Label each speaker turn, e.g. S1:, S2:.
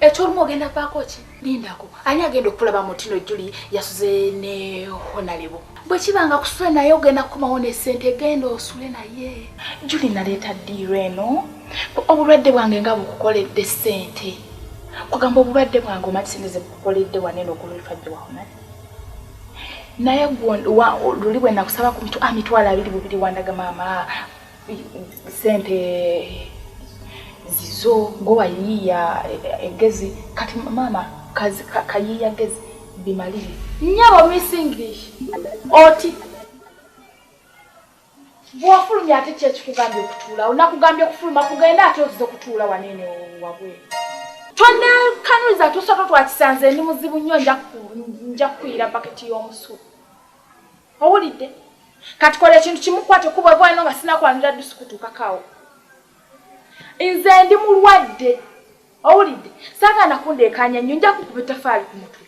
S1: Ekyolumu ogenda paako ki? Lindako. Ani agenda okulaba Mutino Julie yasuze ne Honalebo. Bwe kibanga kusula naye ogenda kukomawo ne ssente genda osule naye. Julie naleeta ddiiro eno. Obulwadde bwange nga bukukoledde ssente. Kugamba obulwadde bwange omanyi ssente ze bukukoledde wanene okulwifajja wa Honalebo. Naye luli bwe nakusaba ku mitwalo 22 wandaga maama sente zizo ngowayiya egezi kati mama kayiya gezi bimaliri nyabo miss English oti bwafulumya ate kye kikugambye okutuula onakugambye okufuluma kugenda ate ozize kutuula wanene wabwe twanda kanuza tusoko twakisanze ndi muzibu nnyo nja kukwira paketi y'omusu owulidde kati kola ekintu kimu kwate kuba bwana nga sinakwanira disukutuuka kawo nze ndi mulwadde owulidde saagana kundeekanya nnyo nja kukuba ettafaali ku mutwe